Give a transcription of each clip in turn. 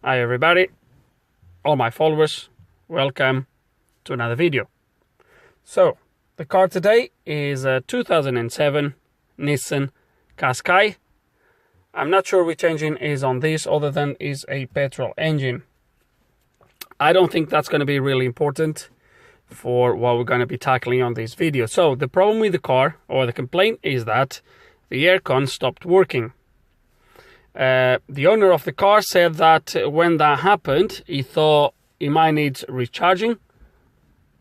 Hi everybody, all my followers, welcome to another video. So, the car today is a 2007 Nissan Qashqai. I'm not sure which engine is on this other than is a petrol engine. I don't think that's going to be really important for what we're going to be tackling on this video. So, the problem with the car, or the complaint, is that the aircon stopped working. The owner of the car said that when that happened, he thought he might need recharging.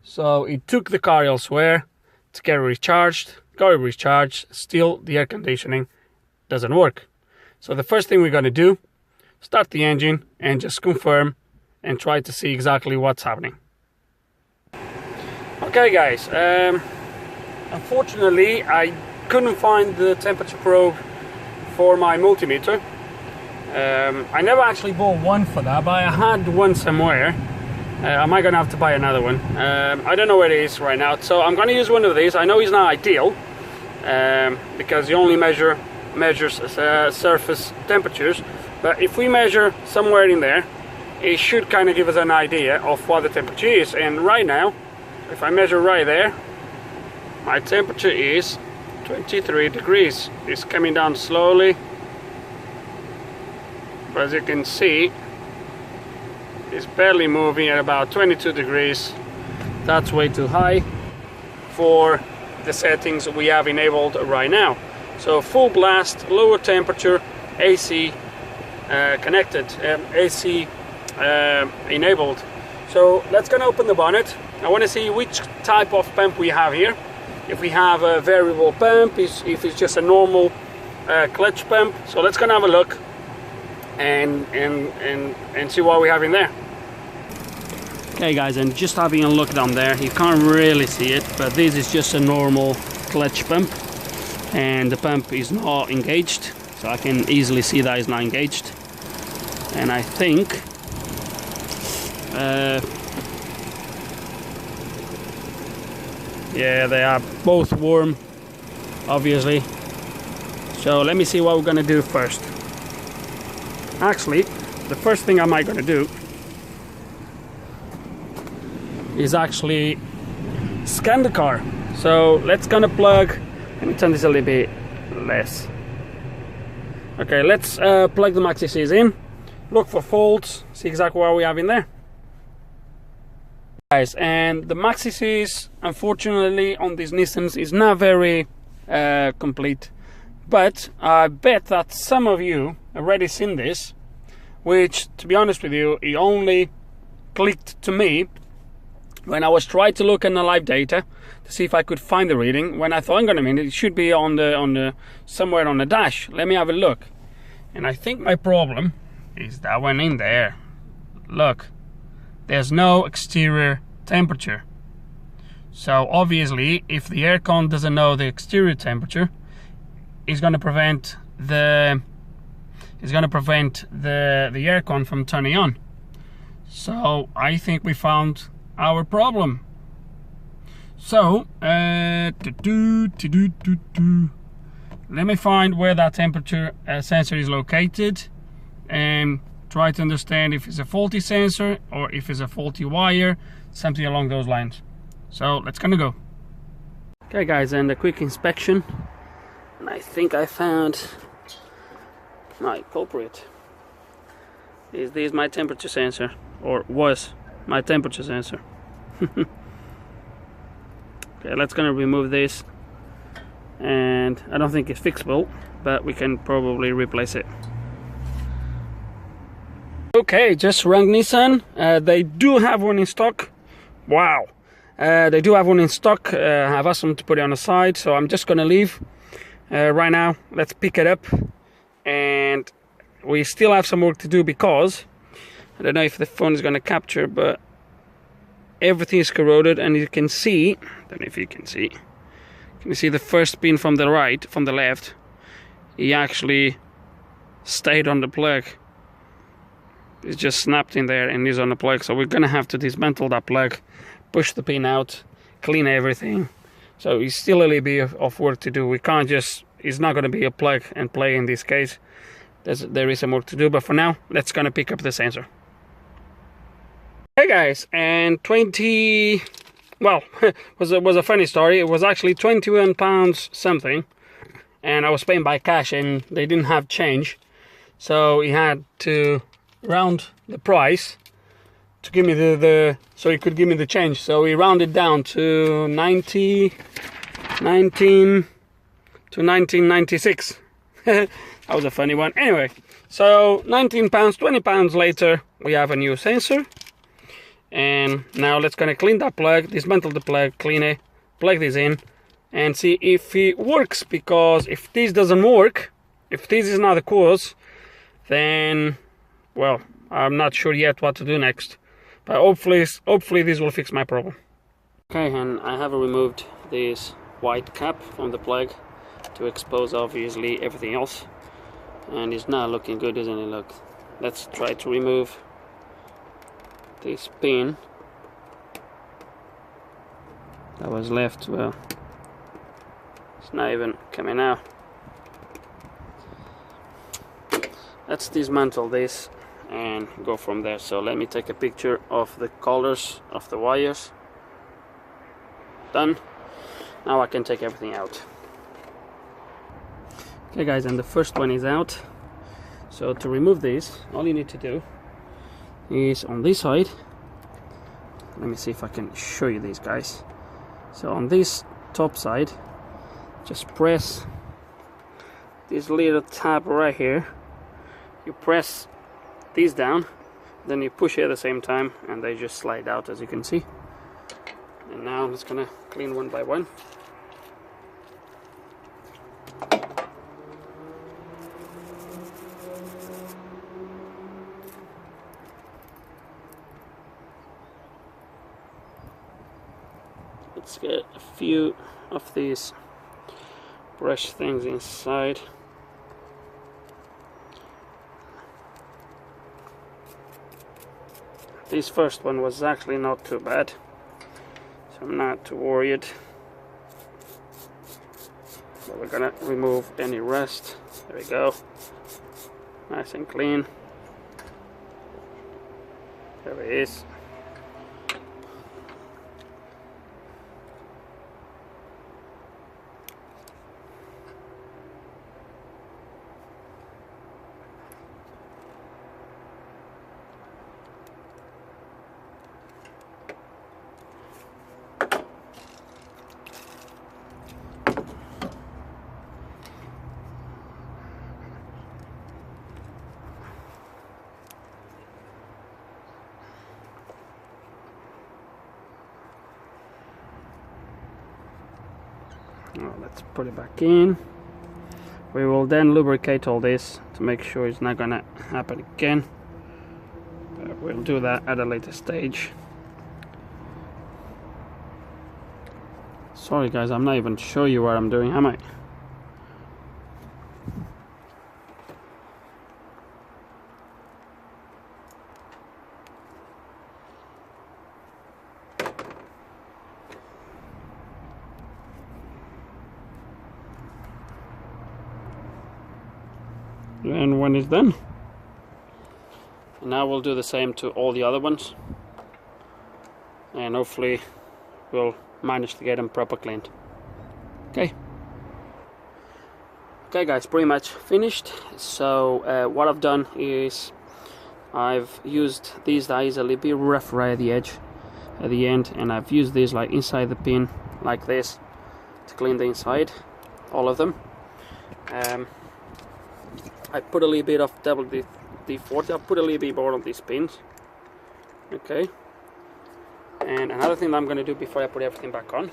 So he took the car elsewhere to get it recharged, got it recharged, still the air conditioning doesn't work. So the first thing we're going to do, start the engine and just confirm and try to see exactly what's happening. Okay guys, unfortunately I couldn't find the temperature probe for my multimeter. I never actually bought one for that, but I had one somewhere. I might gonna have to buy another one. I don't know where it is right now, so I'm gonna use one of these. I know it's not ideal because you only measures surface temperatures, but if we measure somewhere in there, it should kind of give us an idea of what the temperature is. And right now, if I measure right there, my temperature is 23 degrees. It's coming down slowly. As you can see, it's barely moving at about 22 degrees. That's way too high for the settings we have enabled right now. So full blast, lower temperature, AC connected, AC enabled. So let's gonna open the bonnet. I want to see which type of pump we have here. If we have a variable pump, if it's just a normal clutch pump. So let's gonna have a look and see what we have in there. Okay guys, and just having a look down there, you can't really see it, but this is just a normal clutch pump and the pump is not engaged, so I can easily see that it's not engaged. And I think yeah, they are both warm, obviously. So let me see what we're gonna do first. Actually, the first thing I might gonna do is actually scan the car. So let's gonna plug, let me turn this a little bit less. Okay, let's plug the maxi Cs in, look for faults, see exactly what we have in there. Guys, and the maxi Cs, unfortunately, on these Nissans is not very complete. But I bet that some of you already seen this, which, to be honest with you, it only clicked to me when I was trying to look in the live data to see if I could find the reading. When I thought, hang on a minute, it should be on the somewhere on the dash. Let me have a look. And I think my problem is that one in there. Look, there's no exterior temperature. So obviously, if the aircon doesn't know the exterior temperature, it's going to prevent the aircon from turning on. So I think we found our problem. So let me find where that temperature sensor is located and try to understand if it's a faulty sensor or if it's a faulty wire, something along those lines. So let's gonna go. Okay guys, and a quick inspection. And I think I found my culprit. Is this my temperature sensor, or was my temperature sensor? Okay, let's gonna remove this, and I don't think it's fixable, but we can probably replace it. Okay, just rang Nissan. They do have one in stock. Wow, they do have one in stock. I've asked them to put it on the side, so I'm just gonna leave. Right now, let's pick it up, and we still have some work to do because I don't know if the phone is going to capture, but everything is corroded, and you can see, I don't know if you can see the first pin from the right, from the left, he actually stayed on the plug. It's just snapped in there and is on the plug, so we're going to have to dismantle that plug, push the pin out, clean everything. So it's still a little bit of work to do. We can't just, it's not going to be a plug and play in this case. there is some work to do, but for now let's gonna pick up the sensor. Hey guys, and well, was a funny story. It was actually £21 something, and I was paying by cash and they didn't have change, so he had to round the price to give me so he could give me the change. So he rounded down to 1996. That was a funny one. Anyway, so £19, £20 later, we have a new sensor. And now let's gonna clean that plug, dismantle the plug, clean it, plug this in, and see if it works. Because if this doesn't work, if this is not the cause, then, well, I'm not sure yet what to do next. But hopefully this will fix my problem. Okay, and I have removed this white cap from the plug to expose obviously everything else. And it's not looking good, isn't it? Look, let's try to remove this pin that was left. Well, it's not even coming out. Let's dismantle this and go from there. So let me take a picture of the colors of the wires. Done. Now I can take everything out. Okay guys, and the first one is out. So to remove this, all you need to do is on this side, let me see if I can show you these guys. So on this top side, just press this little tab right here. You press these down, then you push it at the same time, and they just slide out, as you can see. And now I'm just gonna clean one by one. Let's get a few of these brush things inside. This first one was actually not too bad, so I'm not too worried. But we're gonna remove any rust. There we go. Nice and clean. There it is. Now let's put it back in. We will then lubricate all this to make sure it's not gonna happen again. But we'll do that at a later stage. Sorry guys, I'm not even sure you what I'm doing, am I? And when it's done, and now we'll do the same to all the other ones, and hopefully we'll manage to get them proper cleaned. Okay guys, pretty much finished. So what I've done is I've used these dies a little bit rough right at the edge, at the end, and I've used these like inside the pin like this to clean the inside, all of them. I put a little bit of WD-40. I put a little bit more on these pins. Okay. And another thing that I'm going to do before I put everything back on,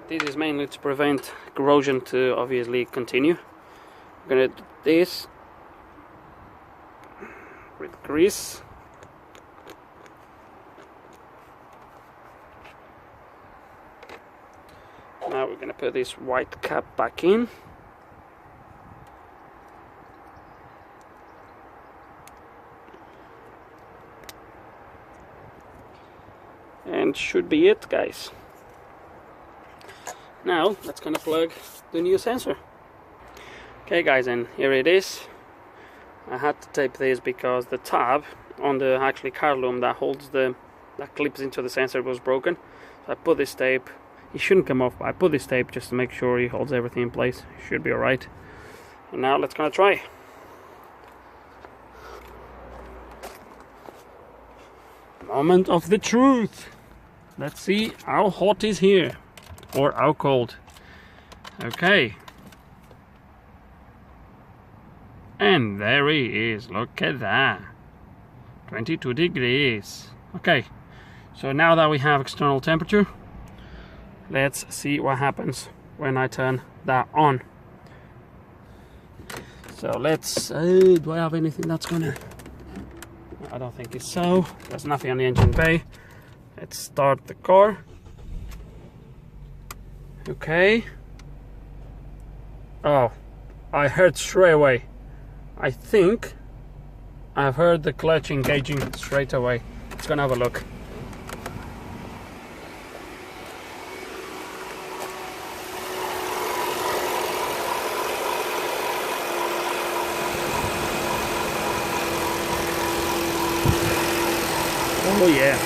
this is mainly to prevent corrosion to obviously continue. I'm going to do this with grease. Now we're going to put this white cap back in. And should be it, guys. Now let's gonna plug the new sensor. Okay guys, and here it is. I had to tape this because the tab on the actually car loom that holds that clips into the sensor was broken. So I put this tape. It shouldn't come off, but I put this tape just to make sure it holds everything in place. It should be alright. And now let's gonna try. Moment of the truth. Let's see how hot is here, or how cold. Okay. And there he is. Look at that. 22 degrees. Okay. So now that we have external temperature, let's see what happens when I turn that on. So let's do I have anything that's gonna... I don't think it's so. There's nothing on the engine bay. Let's start the car. Okay. Oh, I heard straight away. I think I've heard the clutch engaging straight away. Let's go and have a look. Oh yeah,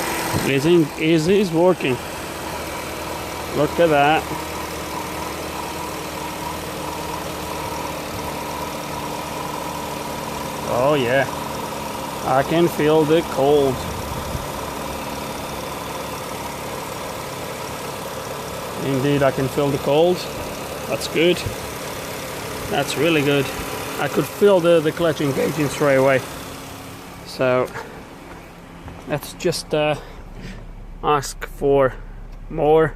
it is working. Look at that. Oh yeah, I can feel the cold. Indeed, I can feel the cold. That's good. That's really good. I could feel the clutch engaging straight away. So let's just ask for more.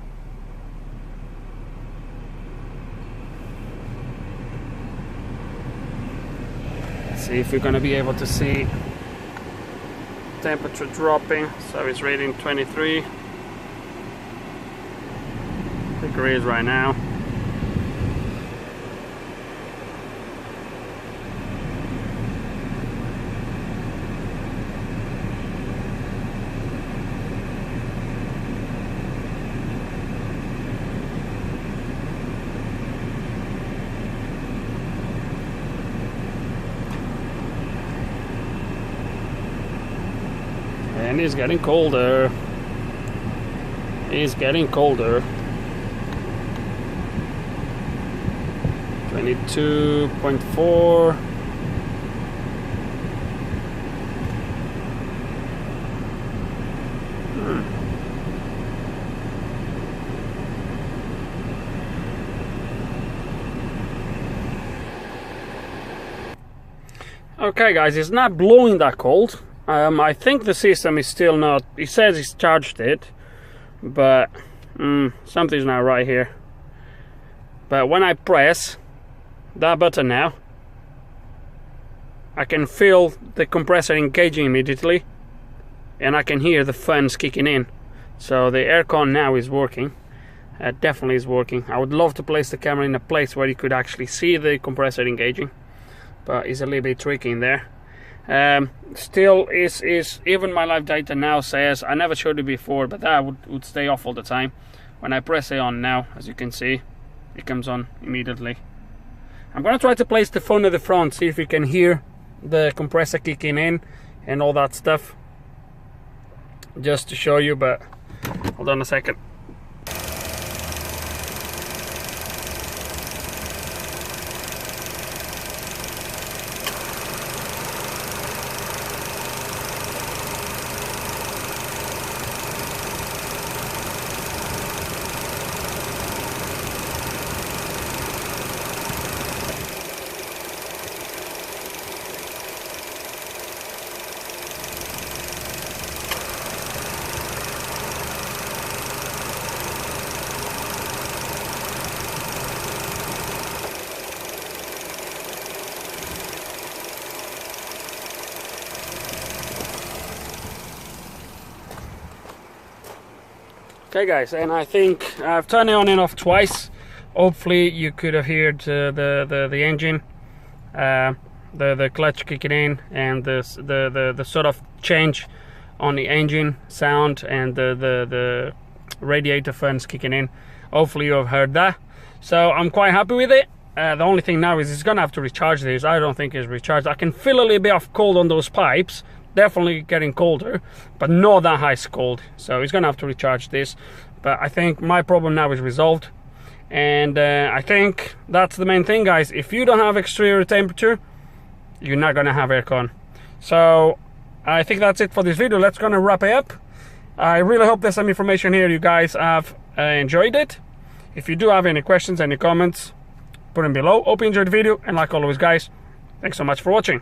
Let's see if we're going to be able to see temperature dropping. So it's reading 23 degrees right now. And it's getting colder. It's getting colder. 22.4. Okay guys, it's not blowing that cold. I think the system is still not, it says it's charged it, but something's not right here. But when I press that button now, I can feel the compressor engaging immediately, and I can hear the fans kicking in. So the aircon now is working. Definitely is working. I would love to place the camera in a place where you could actually see the compressor engaging, but it's a little bit tricky in there. Still is even my live data now says, I never showed it before, but that would stay off all the time. When I press it on now, as you can see, it comes on immediately. I'm gonna try to place the phone at the front, see if you can hear the compressor kicking in and all that stuff, just to show you, but hold on a second. Okay guys, and I think I've turned it on and off twice. Hopefully you could have heard the engine, the clutch kicking in, and the sort of change on the engine sound, and the radiator fans kicking in. Hopefully you have heard that. So I'm quite happy with it. the only thing now is he's gonna have to recharge this. I don't think it's recharged. I can feel a little bit of cold on those pipes, definitely getting colder, but not that high cold. So he's gonna have to recharge this. But I think my problem now is resolved, and I think that's the main thing, guys. If you don't have exterior temperature, you're not gonna have aircon. So I think that's it for this video. Let's gonna wrap it up. I really hope there's some information here you guys have enjoyed it. If you do have any questions, any comments, put them below. Hope you enjoyed the video, and like always, guys, thanks so much for watching.